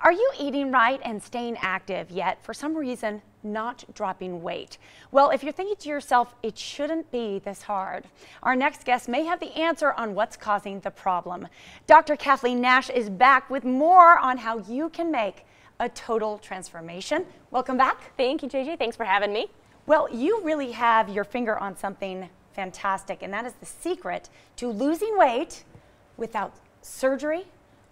Are you eating right and staying active, yet for some reason not dropping weight? Well, if you're thinking to yourself, it shouldn't be this hard, our next guest may have the answer on what's causing the problem. Dr. Kathleen Nash is back with more on how you can make a total transformation. Welcome back. Thank you, JJ. Thanks for having me. Well, you really have your finger on something fantastic, and that is the secret to losing weight without surgery,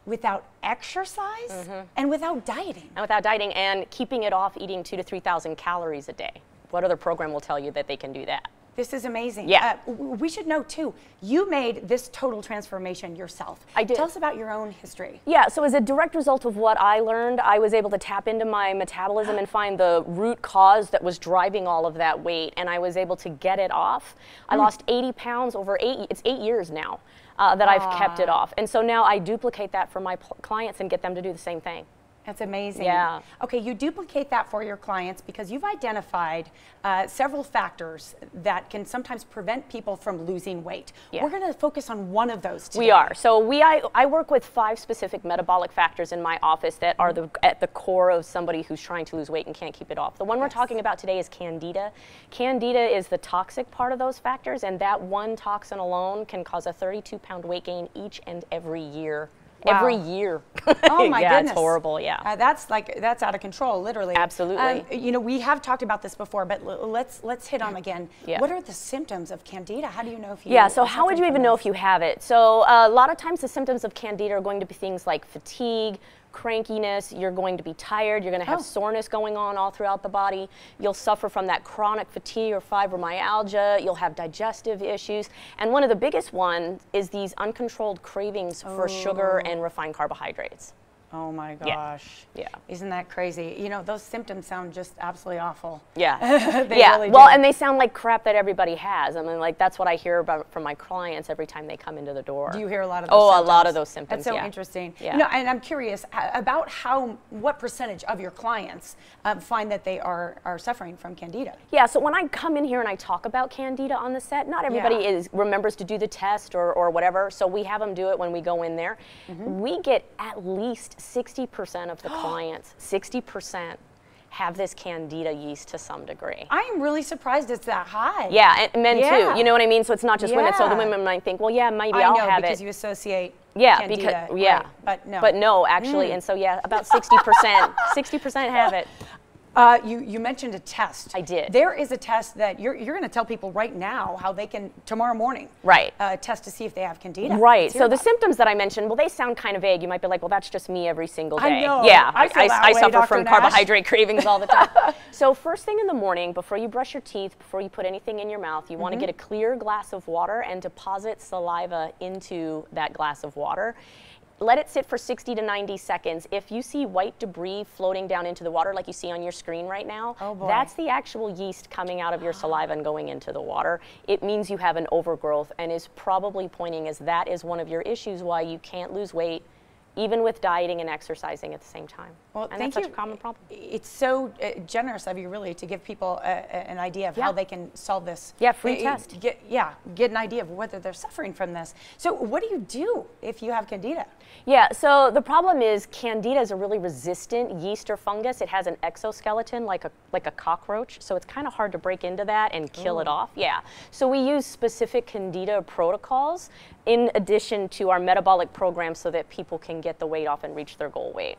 without exercise, and without dieting. And without dieting and keeping it off eating 2,000 to 3,000 calories a day. What other program will tell you that they can do that? This is amazing. Yeah. We should know too, you made this total transformation yourself. I did. Tell us about your own history. Yeah, so as a direct result of what I learned, I was able to tap into my metabolism and find the root cause that was driving all of that weight, and I was able to get it off. I lost 80 pounds over it's 8 years now that I've kept it off. And so now I duplicate that for my clients and get them to do the same thing. That's amazing. Yeah. Okay, you duplicate that for your clients because you've identified several factors that can sometimes prevent people from losing weight. Yeah. We're going to focus on one of those today. We are. So I work with 5 specific metabolic factors in my office that are at the core of somebody who's trying to lose weight and can't keep it off. The one we're talking about today is Candida. Candida is the toxic part of those factors, and that one toxin alone can cause a 32-pound weight gain each and every year. Wow. Every year. Oh my yeah, goodness. It's horrible, yeah. That's out of control, literally. Absolutely. You know, we have talked about this before, but let's hit on again. Yeah. What are the symptoms of Candida? How do you know if you Yeah, so how would you even know if you have it? So a lot of times the symptoms of Candida are going to be things like fatigue, crankiness, you're going to be tired, you're going to have soreness going on all throughout the body, you'll suffer from that chronic fatigue or fibromyalgia, you'll have digestive issues, and one of the biggest ones is these uncontrolled cravings for sugar and refined carbohydrates. Oh my gosh. Yeah. Isn't that crazy? You know, those symptoms sound just absolutely awful. Yeah. They yeah. really Well, do. and they sound like crap that everybody has. I mean, like, that's what I hear about from my clients every time they come into the door. Do you hear a lot of those symptoms? A lot of those symptoms. That's so interesting. Yeah. You know, and I'm curious about what percentage of your clients find that they are suffering from Candida? Yeah, so when I come in here and I talk about Candida on the set, not everybody remembers to do the test or whatever, so we have them do it when we go in there. We get at least 60% of the clients, 60% have this Candida yeast to some degree. I am really surprised it's that high. Yeah, and men too. You know what I mean? So it's not just women. So the women might think, well, yeah, maybe I'll have it. Because you associate Candida, because right, but no. But no, actually, and so yeah, about 60%, 60% have it. You mentioned a test. I did. There is a test that you're going to tell people right now how they can, tomorrow morning, test to see if they have Candida. Right. So the symptoms that I mentioned, well, they sound kind of vague. You might be like, well, that's just me every single day. I know. Yeah, I suffer from Nash. carbohydrate cravings all the time. So first thing in the morning, before you brush your teeth, before you put anything in your mouth, you want to get a clear glass of water and deposit saliva into that glass of water. Let it sit for 60 to 90 seconds. If you see white debris floating down into the water like you see on your screen right now, that's the actual yeast coming out of your saliva and going into the water. It means you have an overgrowth and is probably pointing as that is one of your issues why you can't lose weight even with dieting and exercising at the same time. Well, and that's such a common problem. It's so generous of you, really, to give people an idea of how they can solve this. Yeah, free test. Get an idea of whether they're suffering from this. So what do you do if you have Candida? Yeah, so the problem is Candida is a really resistant yeast or fungus. It has an exoskeleton like a cockroach, so it's kind of hard to break into that and kill it off. Yeah, so we use specific Candida protocols in addition to our metabolic program so that people can get the weight off and reach their goal weight.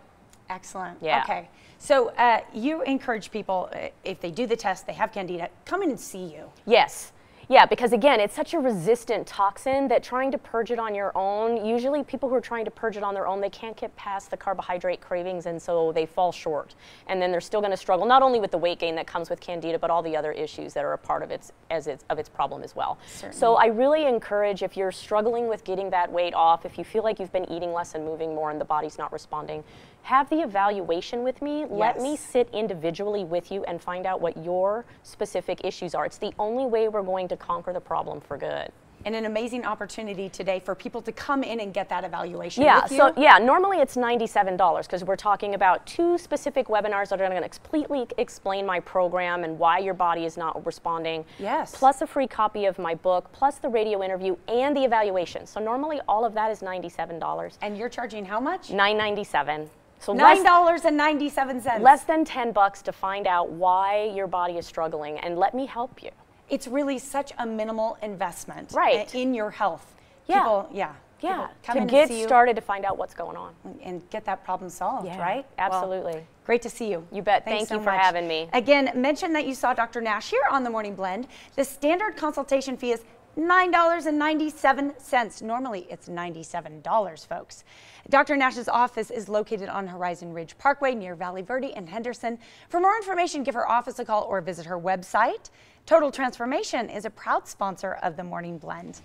Excellent. Yeah. Okay. So you encourage people, if they do the test, they have Candida, come in and see you. Yes. Yeah, because again, it's such a resistant toxin that trying to purge it on your own, usually people who are trying to purge it on their own, they can't get past the carbohydrate cravings, and so they fall short. And then they're still going to struggle not only with the weight gain that comes with Candida, but all the other issues that are a part of its problem as well. Certainly. So I really encourage, if you're struggling with getting that weight off, if you feel like you've been eating less and moving more and the body's not responding, have the evaluation with me. Let me sit individually with you and find out what your specific issues are. It's the only way we're going to conquer the problem for good. And an amazing opportunity today for people to come in and get that evaluation with you. So yeah, normally it's $97 because we're talking about 2 specific webinars that are going to completely explain my program and why your body is not responding. Yes. Plus a free copy of my book, plus the radio interview and the evaluation. So normally all of that is $97. And you're charging how much? $997. So $9.97. Less than $10 to find out why your body is struggling, and let me help you. It's really such a minimal investment in your health. Yeah. People, Yeah, come to in get and see started to find out what's going on. and get that problem solved, right? Absolutely. Well, great to see you. You bet. Thanks Thank you so for much. having me. Again, mention that you saw Dr. Nash here on the Morning Blend. The standard consultation fee is $9.97. Normally, it's $97, folks. Dr. Nash's office is located on Horizon Ridge Parkway near Valley Verde and Henderson. For more information, give her office a call or visit her website. Total Transformation is a proud sponsor of the Morning Blend.